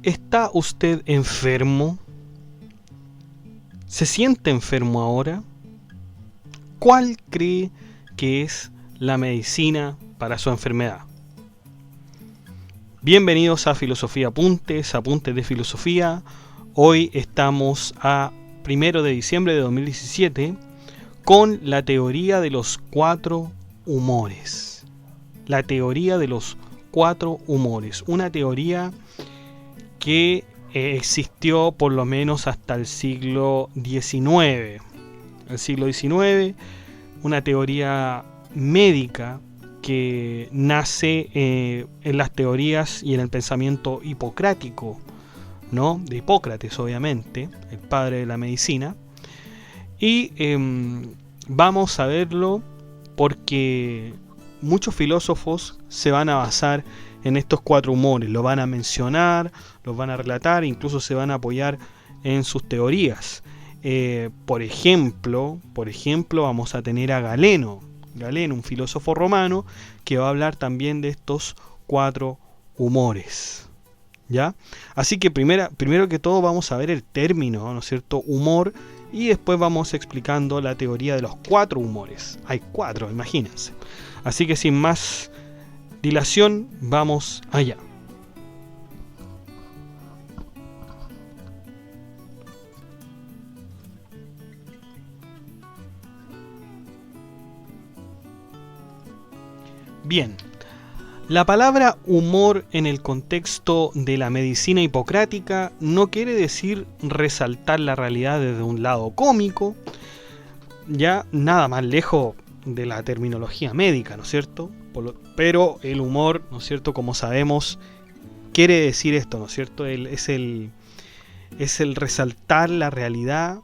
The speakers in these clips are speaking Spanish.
¿Está usted enfermo? ¿Se siente enfermo ahora? ¿Cuál cree que es la medicina para su enfermedad? Bienvenidos a Filosofía Apuntes, Apuntes de Filosofía. Hoy estamos a 1 de diciembre de 2017 con la teoría de los 4 humores. La teoría de los 4 humores. Una teoría que existió por lo menos hasta el siglo XIX. El siglo XIX, una teoría médica que nace en las teorías y en el pensamiento hipocrático, ¿no? De Hipócrates, obviamente, el padre de la medicina. Y vamos a verlo porque muchos filósofos se van a basar en estos 4 humores, lo van a mencionar, los van a relatar, incluso se van a apoyar en sus teorías. Por ejemplo, vamos a tener a Galeno, un filósofo romano, que va a hablar también de estos 4 humores. ¿Ya? Así que primero que todo vamos a ver el término, ¿no es cierto?, humor, y después vamos explicando la teoría de los 4 humores. Hay 4, imagínense. Así que sin más dilación, vamos allá. Bien, la palabra humor en el contexto de la medicina hipocrática no quiere decir resaltar la realidad desde un lado cómico, ya nada más lejos de la terminología médica, ¿no es cierto? Pero el humor, ¿no es cierto?, como sabemos, quiere decir esto, ¿no es cierto? Es el resaltar la realidad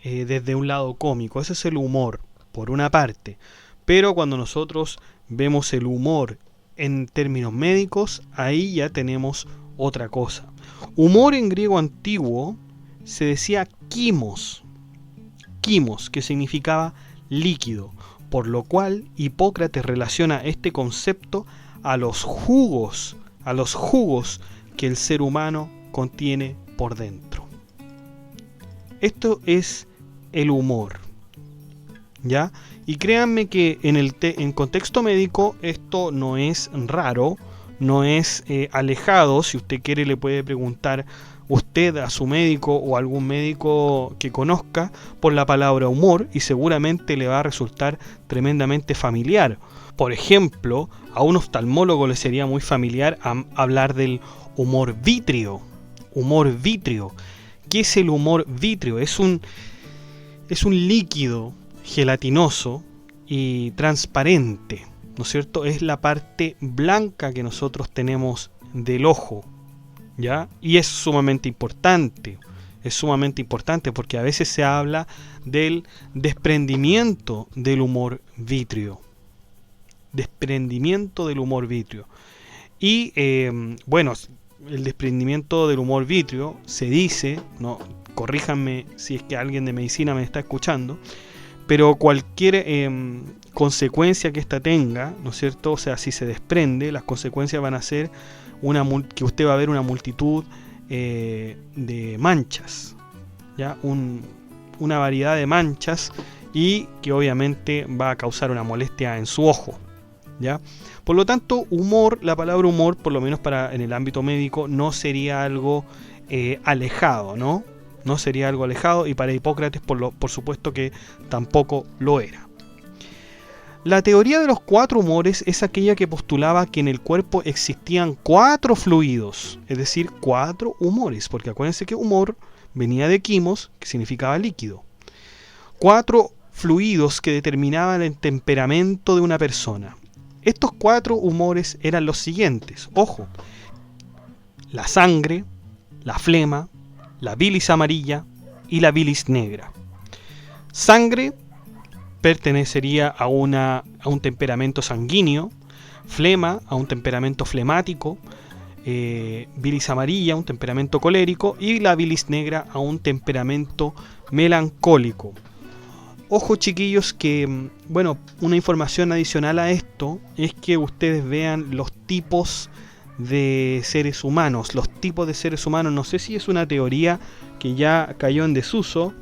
desde un lado cómico. Ese es el humor, por una parte. Pero cuando nosotros vemos el humor en términos médicos, ahí ya tenemos otra cosa. Humor en griego antiguo se decía quimos, que significaba líquido, por lo cual Hipócrates relaciona este concepto a los jugos que el ser humano contiene por dentro. Esto es el humor, ¿ya? Y créanme que en contexto médico esto no es raro, no es alejado. Si usted quiere, le puede preguntar usted a su médico o a algún médico que conozca por la palabra humor y seguramente le va a resultar tremendamente familiar. Por ejemplo, a un oftalmólogo le sería muy familiar hablar del humor vítreo. Humor vítreo. ¿Qué es el humor vítreo? Es un líquido gelatinoso y transparente, ¿no es cierto? Es la parte blanca que nosotros tenemos del ojo, ¿ya? Y es sumamente importante porque a veces se habla del desprendimiento del humor vítreo. Y bueno, el desprendimiento del humor vítreo se dice, no, corríjanme si es que alguien de medicina me está escuchando, pero cualquier consecuencia que ésta tenga, ¿no es cierto? O sea, si se desprende, las consecuencias van a ser que usted va a ver una multitud de manchas, ¿ya? Una variedad de manchas y que obviamente va a causar una molestia en su ojo, ¿ya? Por lo tanto, humor, la palabra humor, por lo menos en el ámbito médico, no sería algo alejado, ¿no? No sería algo alejado, y para Hipócrates por supuesto que tampoco lo era. La teoría de los 4 humores es aquella que postulaba que en el cuerpo existían 4 fluidos, es decir, 4 humores, porque acuérdense que humor venía de quimos, que significaba líquido. 4 fluidos que determinaban el temperamento de una persona. Estos 4 humores eran los siguientes, ojo: la sangre, la flema, la bilis amarilla y la bilis negra. Sangre pertenecería a un temperamento sanguíneo, flema a un temperamento flemático, bilis amarilla a un temperamento colérico y la bilis negra a un temperamento melancólico. Ojo, chiquillos, que bueno, una información adicional a esto es que ustedes vean los tipos de seres humanos, los tipos de seres humanos. No sé si es una teoría que ya cayó en desuso,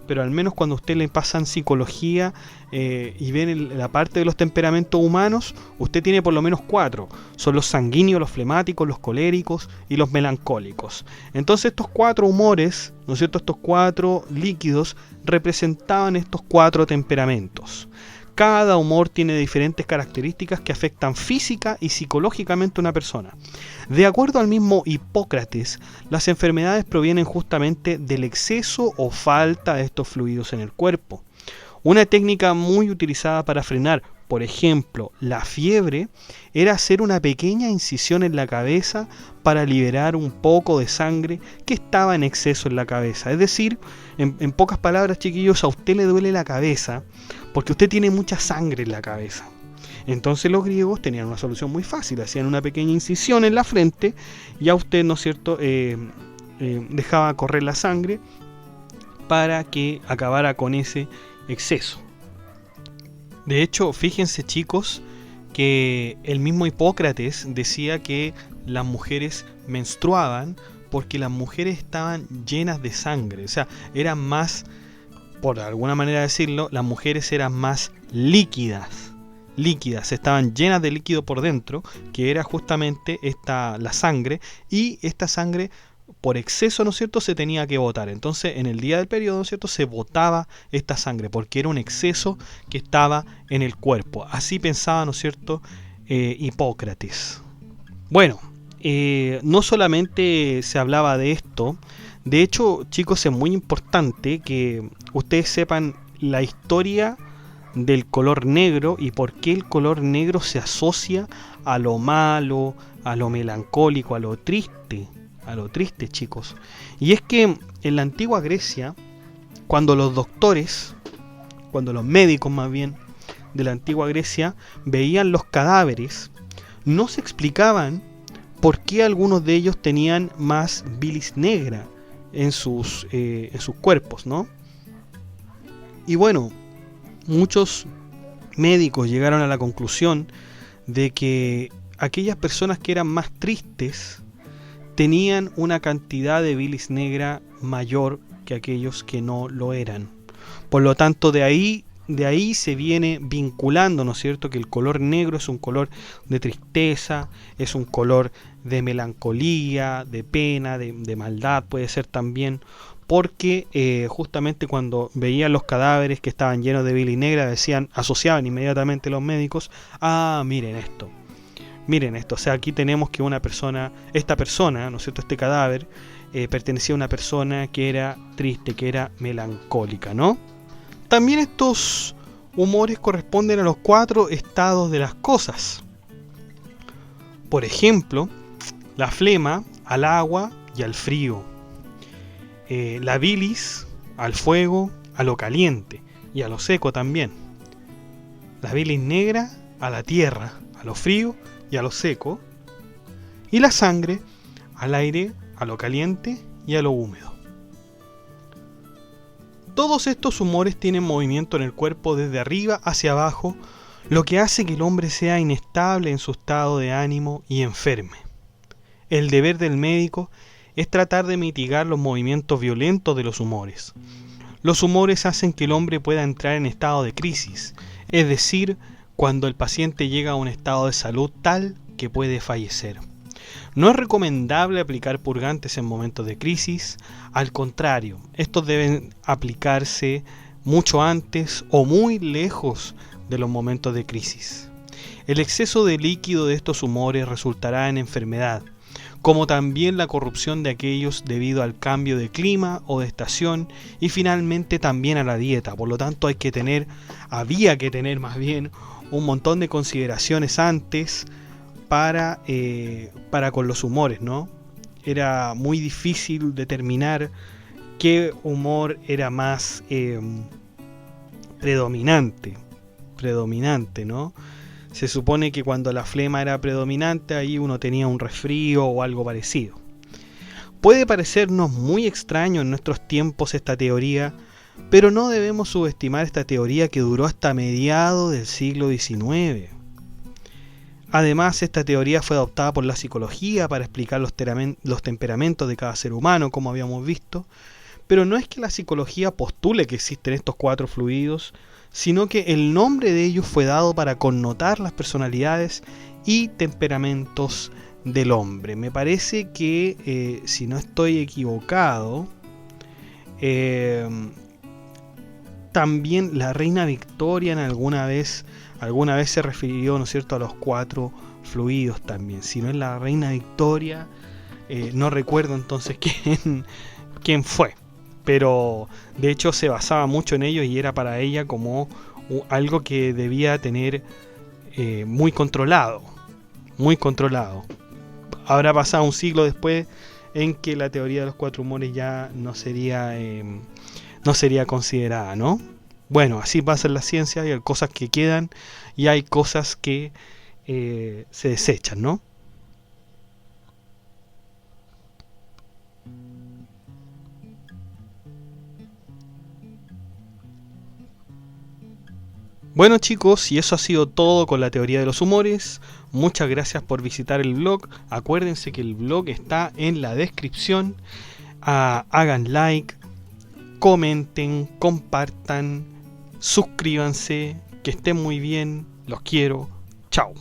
pero al menos cuando usted le pasan psicología y ven la parte de los temperamentos humanos, usted tiene por lo menos 4. Son los sanguíneos, los flemáticos, los coléricos y los melancólicos. Entonces estos 4 humores, ¿no es cierto?, estos 4 líquidos representaban estos 4 temperamentos. Cada humor tiene diferentes características que afectan física y psicológicamente a una persona. De acuerdo al mismo Hipócrates, las enfermedades provienen justamente del exceso o falta de estos fluidos en el cuerpo. Una técnica muy utilizada para frenar, por ejemplo, la fiebre, era hacer una pequeña incisión en la cabeza para liberar un poco de sangre que estaba en exceso en la cabeza. Es decir, en pocas palabras, chiquillos, a usted le duele la cabeza porque usted tiene mucha sangre en la cabeza. Entonces los griegos tenían una solución muy fácil, hacían una pequeña incisión en la frente y a usted, ¿no es cierto?, dejaba correr la sangre para que acabara con ese exceso. De hecho, fíjense, chicos, que el mismo Hipócrates decía que las mujeres menstruaban porque las mujeres estaban llenas de sangre, o sea, eran más, por alguna manera decirlo, las mujeres eran más líquidas, estaban llenas de líquido por dentro, que era justamente la sangre, y esta sangre por exceso, ¿no es cierto?, se tenía que botar. Entonces en el día del periodo, ¿no es cierto?, se botaba esta sangre porque era un exceso que estaba en el cuerpo. Así pensaba, ¿no es cierto?, Hipócrates. Bueno, no solamente se hablaba de esto. De hecho, chicos, es muy importante que ustedes sepan la historia del color negro y por qué el color negro se asocia a lo malo, a lo melancólico, a lo triste, chicos. Y es que en la antigua Grecia, cuando los médicos más bien de la antigua Grecia veían los cadáveres, no se explicaban por qué algunos de ellos tenían más bilis negra en sus cuerpos, ¿no? Y bueno, muchos médicos llegaron a la conclusión de que aquellas personas que eran más tristes tenían una cantidad de bilis negra mayor que aquellos que no lo eran. Por lo tanto, de ahí se viene vinculando, ¿no es cierto?, que el color negro es un color de tristeza, es un color de melancolía, de pena, de maldad, puede ser también, porque justamente cuando veían los cadáveres que estaban llenos de bilis negra, asociaban inmediatamente los médicos, miren esto, o sea, aquí tenemos que esta persona, ¿no es cierto?, este cadáver, pertenecía a una persona que era triste, que era melancólica, ¿no? También estos humores corresponden a los 4 estados de las cosas. Por ejemplo, la flema al agua y al frío. La bilis al fuego, a lo caliente y a lo seco también. La bilis negra a la tierra, a lo frío y a lo seco. Y la sangre al aire, a lo caliente y a lo húmedo. Todos estos humores tienen movimiento en el cuerpo desde arriba hacia abajo, lo que hace que el hombre sea inestable en su estado de ánimo y enferme. El deber del médico es tratar de mitigar los movimientos violentos de los humores. Los humores hacen que el hombre pueda entrar en estado de crisis, es decir, cuando el paciente llega a un estado de salud tal que puede fallecer. No es recomendable aplicar purgantes en momentos de crisis, al contrario, estos deben aplicarse mucho antes o muy lejos de los momentos de crisis. El exceso de líquido de estos humores resultará en enfermedad, como también la corrupción de aquellos debido al cambio de clima o de estación y finalmente también a la dieta. Por lo tanto había que tener más bien un montón de consideraciones antes para con los humores, ¿no? Era muy difícil determinar qué humor era más predominante, ¿no? Se supone que cuando la flema era predominante, ahí uno tenía un resfrío o algo parecido. Puede parecernos muy extraño en nuestros tiempos esta teoría, pero no debemos subestimar esta teoría que duró hasta mediados del siglo XIX. Además, esta teoría fue adoptada por la psicología para explicar los temperamentos de cada ser humano, como habíamos visto. Pero no es que la psicología postule que existen estos 4 fluidos, sino que el nombre de ellos fue dado para connotar las personalidades y temperamentos del hombre. Me parece que, si no estoy equivocado, también la reina Victoria alguna vez se refirió, ¿no es cierto?, a los 4 fluidos también. Si no es la reina Victoria, no recuerdo entonces quién fue. Pero de hecho se basaba mucho en ellos y era para ella como algo que debía tener muy controlado. Muy controlado. Habrá pasado un siglo después en que la teoría de los 4 humores ya no sería considerada, ¿no? Bueno, así pasa en la ciencia, hay cosas que quedan y hay cosas que se desechan, ¿no? Bueno chicos, y eso ha sido todo con la teoría de los humores. Muchas gracias por visitar el blog. Acuérdense que el blog está en la descripción. Hagan like, comenten, compartan, suscríbanse, que estén muy bien, los quiero, chao.